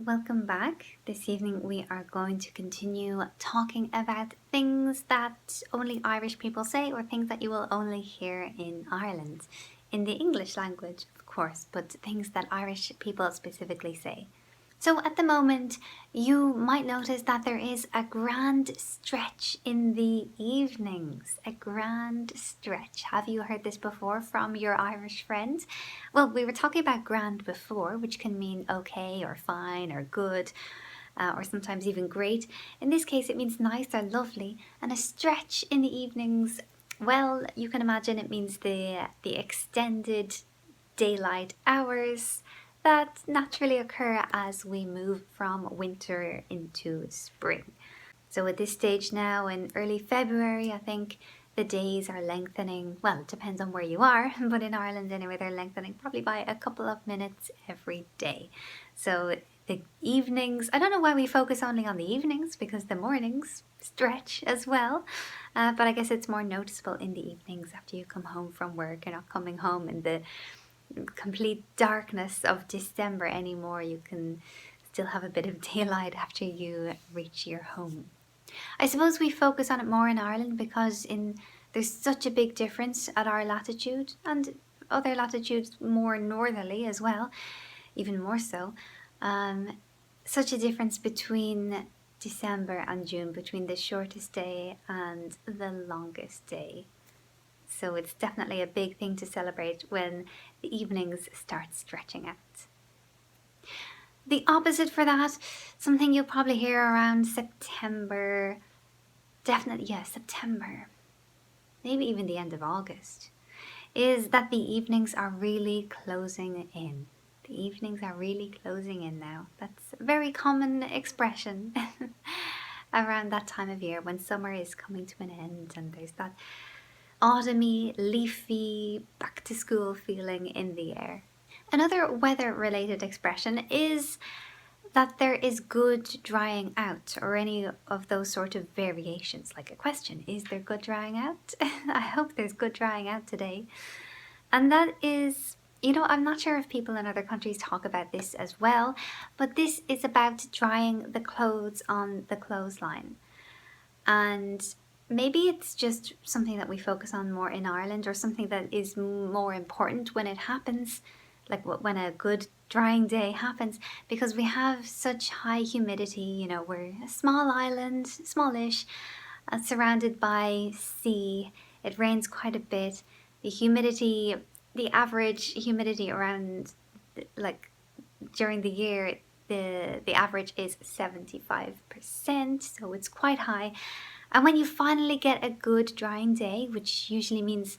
welcome back. This evening we are going to continue talking about things that only Irish people say or things that you will only hear in Ireland. In the English language, of course, but things that Irish people specifically say. So at the moment, you might notice that there is a grand stretch in the evenings. A grand stretch. Have you heard this before from your Irish friends? Well, we were talking about grand before, which can mean okay or fine or good, or sometimes even great. In this case, it means nice or lovely. And a stretch in the evenings, well, you can imagine it means the extended daylight hours that naturally occur as we move from winter into spring. So at this stage now in early February, I think the days are lengthening. Well, it depends on where you are, but in Ireland anyway, they're lengthening probably by a couple of minutes every day. So the evenings, I don't know why we focus only on the evenings, because the mornings stretch as well. But I guess it's more noticeable in the evenings after you come home from work. You're not coming home in the complete darkness of December anymore. You can still have a bit of daylight after you reach your home. I suppose we focus on it more in Ireland because there's such a big difference at our latitude and other latitudes more northerly as well, even more so. Such a difference between December and June, between the shortest day and the longest day. So it's definitely a big thing to celebrate when the evenings start stretching out. The opposite for that, something you'll probably hear around September, definitely, yeah, September, maybe even the end of August, is that the evenings are really closing in. The evenings are really closing in now. That's a very common expression around that time of year when summer is coming to an end and there's that autumny, leafy, back to school feeling in the air. Another weather-related expression is that there is good drying out, or any of those sort of variations, like a question, is there good drying out? I hope there's good drying out today. And that is, I'm not sure if people in other countries talk about this as well, but this is about drying the clothes on the clothesline. And maybe it's just something that we focus on more in Ireland, or something that is more important when it happens, like when a good drying day happens, because we have such high humidity. We're a small island, smallish, surrounded by sea. It rains quite a bit. The average humidity around, like during the year, the average is 75%, so it's quite high. And when you finally get a good drying day, which usually means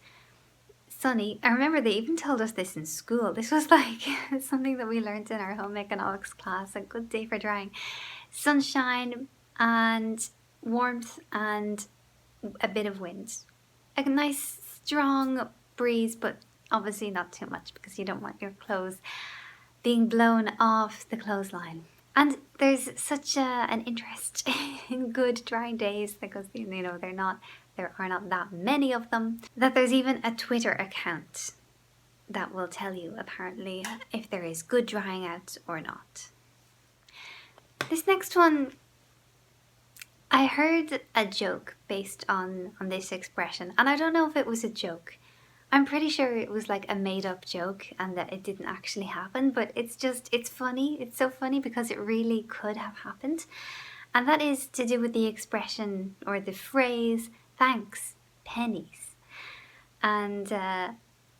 sunny, I remember they even told us this in school. This was like something that we learned in our home economics class, a good day for drying. Sunshine and warmth and a bit of wind. A nice strong breeze, but obviously not too much because you don't want your clothes being blown off the clothesline. And there's such an interest in good drying days because there are not that many of them, that there's even a Twitter account that will tell you apparently if there is good drying out or not. This next one, I heard a joke based on this expression, and I don't know if it was a joke. I'm pretty sure it was like a made-up joke and that it didn't actually happen, but it's funny. It's so funny because it really could have happened. And that is to do with the expression or the phrase, thanks, pennies. And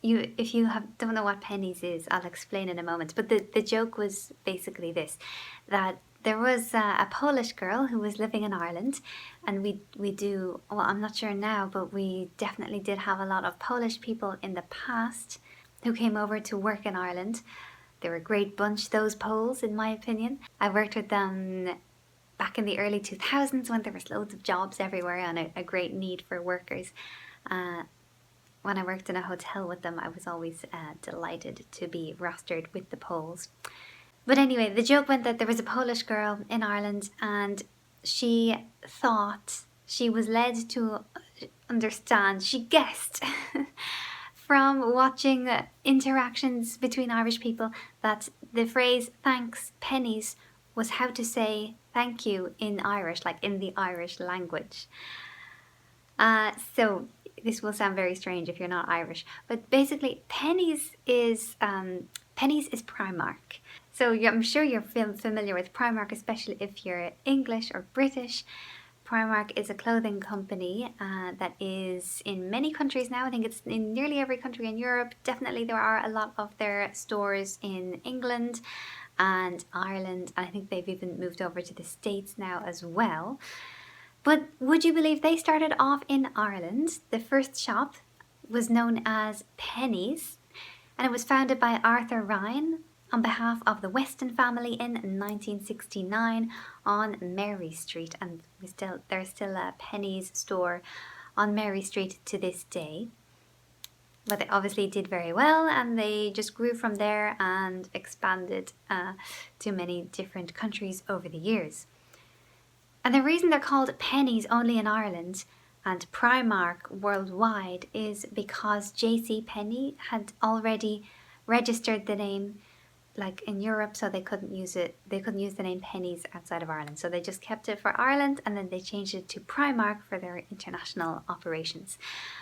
if you don't know what pennies is, I'll explain in a moment. But the joke was basically this, that there was a Polish girl who was living in Ireland, and we do, well, I'm not sure now, but we definitely did have a lot of Polish people in the past who came over to work in Ireland. They were a great bunch, those Poles, in my opinion. I worked with them back in the early 2000s when there was loads of jobs everywhere and a great need for workers. When I worked in a hotel with them, I was always delighted to be rostered with the Poles. But anyway, the joke went that there was a Polish girl in Ireland and she thought, she was led to understand, she guessed from watching interactions between Irish people that the phrase thanks, pennies was how to say thank you in Irish, like in the Irish language. So this will sound very strange if you're not Irish, but basically Penneys is Primark. So I'm sure you're familiar with Primark, especially if you're English or British. Primark is a clothing company that is in many countries now. I think it's in nearly every country in Europe. Definitely there are a lot of their stores in England and Ireland. I think they've even moved over to the States now as well. But would you believe they started off in Ireland? The first shop was known as Penneys, and it was founded by Arthur Ryan on behalf of the Weston family in 1969 on Mary Street, and there's still a Penneys store on Mary Street to this day. But they obviously did very well, and they just grew from there and expanded to many different countries over the years. And the reason they're called Penneys only in Ireland and Primark worldwide is because J.C. Penney had already registered the name like in Europe, so they couldn't use it. They couldn't use the name Penneys outside of Ireland, so they just kept it for Ireland, and then they changed it to Primark for their international operations.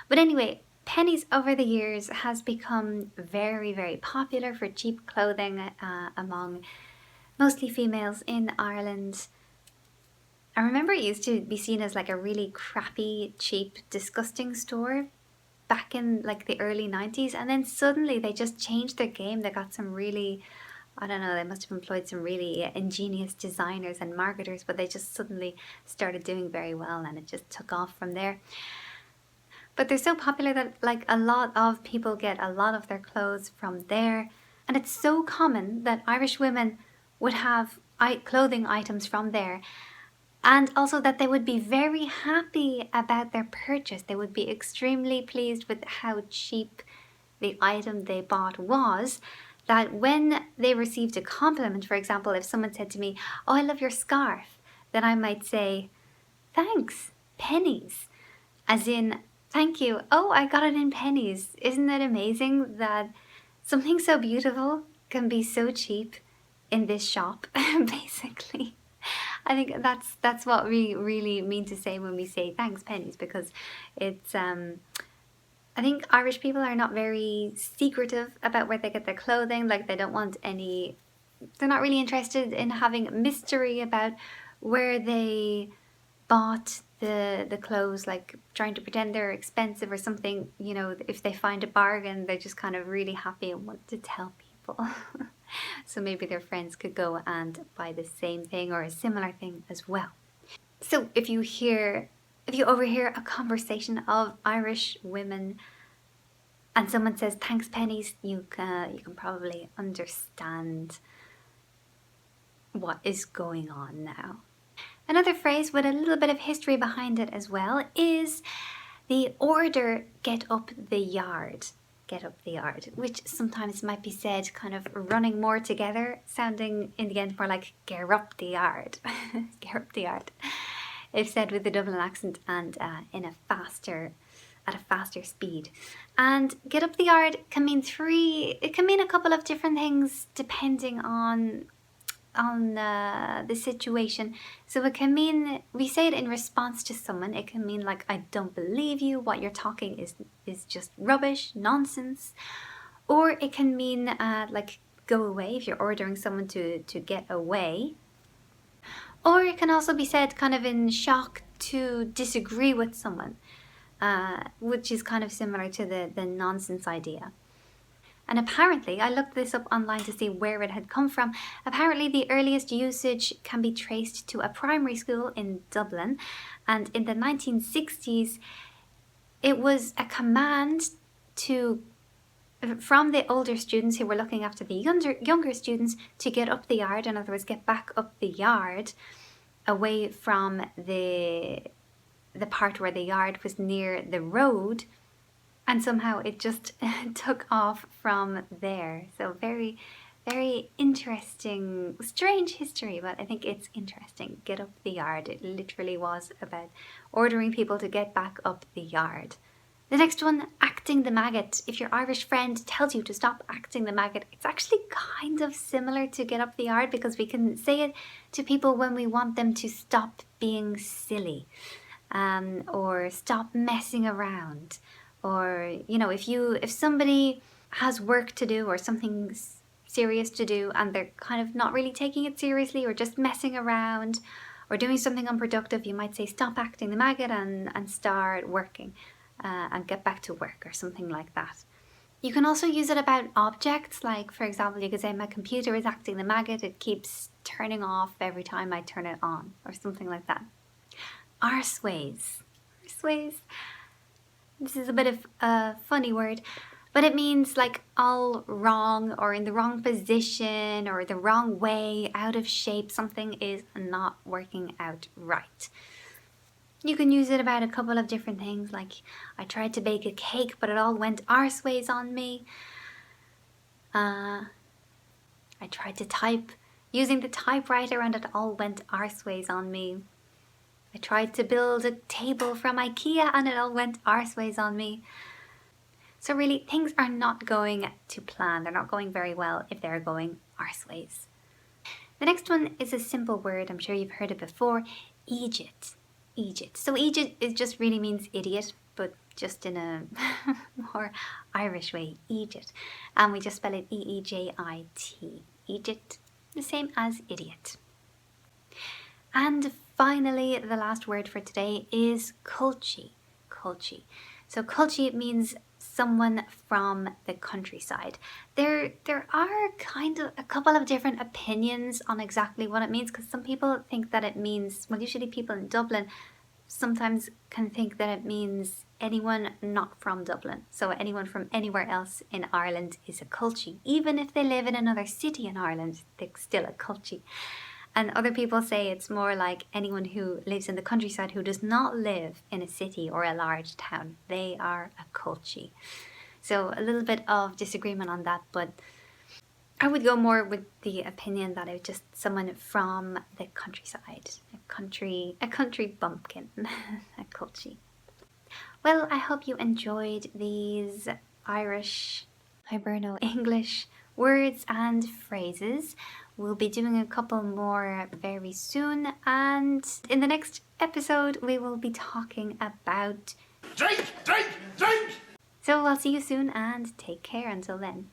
But anyway, Penneys over the years has become very, very popular for cheap clothing among mostly females in Ireland. I remember it used to be seen as like a really crappy, cheap, disgusting store back in like the early 90s, and then suddenly they just changed their game. They got some really, I don't know, they must have employed some really ingenious designers and marketers, but they just suddenly started doing very well, and it just took off from there. But they're so popular that like a lot of people get a lot of their clothes from there, and it's so common that Irish women would have clothing items from there. And also that they would be very happy about their purchase. They would be extremely pleased with how cheap the item they bought was, that when they received a compliment, for example, if someone said to me, "Oh, I love your scarf," then I might say, "Thanks, Penneys." As in, "Thank you. Oh, I got it in Penneys." Isn't it amazing that something so beautiful can be so cheap in this shop, basically? I think that's what we really mean to say when we say thanks, Penneys, because it's I think Irish people are not very secretive about where they get their clothing. Like they're not really interested in having mystery about where they bought the clothes, like trying to pretend they're expensive or something. You know, if they find a bargain, they're just kind of really happy and want to tell people. So maybe their friends could go and buy the same thing or a similar thing as well. So if you overhear a conversation of Irish women and someone says thanks, Penneys, you can probably understand what is going on now. Another phrase with a little bit of history behind it as well is the order "get up the yard." Get up the yard, which sometimes might be said kind of running more together, sounding in the end more like "ger up the yard." Ger up the yard. If said with a Dublin accent and at a faster speed. And get up the yard can mean a couple of different things depending on the situation. So it can mean, we say it in response to someone. It can mean like, "I don't believe you, what you're talking is just rubbish, nonsense." Or it can mean like, "go away," if you're ordering someone to get away. Or it can also be said kind of in shock to disagree with someone, which is kind of similar to the nonsense idea. And apparently, I looked this up online to see where it had come from. Apparently, the earliest usage can be traced to a primary school in Dublin. And in the 1960s, it was a command from the older students who were looking after the younger students to get up the yard. In other words, get back up the yard away from the part where the yard was near the road. And somehow it just took off from there. So very, very interesting, strange history, but I think it's interesting. Get up the yard. It literally was about ordering people to get back up the yard. The next one, acting the maggot. If your Irish friend tells you to stop acting the maggot, it's actually kind of similar to get up the yard, because we can say it to people when we want them to stop being silly, or stop messing around, or if somebody has work to do or something serious to do and they're kind of not really taking it seriously or just messing around or doing something unproductive, you might say stop acting the maggot and start working. And get back to work or something like that. You can also use it about objects, like for example you could say my computer is acting the maggot, it keeps turning off every time I turn it on, or something like that. Arseways. Arseways. This is a bit of a funny word, but it means like all wrong or in the wrong position or the wrong way, out of shape, something is not working out right. You can use it about a couple of different things, like I tried to bake a cake but it all went arseways on me. I tried to type using the typewriter and it all went arseways on me. I tried to build a table from IKEA and it all went arseways on me. So really, things are not going to plan. They're not going very well if they're going arseways. The next one is a simple word. I'm sure you've heard it before. Eejit. Eejit. So Eejit, it just really means idiot, but just in a more Irish way. Eejit. And we just spell it E-E-J-I-T. Eejit. The same as idiot. And finally, the last word for today is Culchie. Culchie. So Culchie means someone from the countryside. There are kind of a couple of different opinions on exactly what it means, because some people think that it means, well, usually people in Dublin sometimes can think that it means anyone not from Dublin. So anyone from anywhere else in Ireland is a Culchie. Even if they live in another city in Ireland, they're still a Culchie. And other people say it's more like anyone who lives in the countryside who does not live in a city or a large town. They are a Culchie. So a little bit of disagreement on that, but I would go more with the opinion that it's just someone from the countryside. A country bumpkin. A Culchie. Well, I hope you enjoyed these Irish Hiberno-English words and phrases. We'll be doing a couple more very soon, and in the next episode we will be talking about drink! So I'll see you soon and take care until then.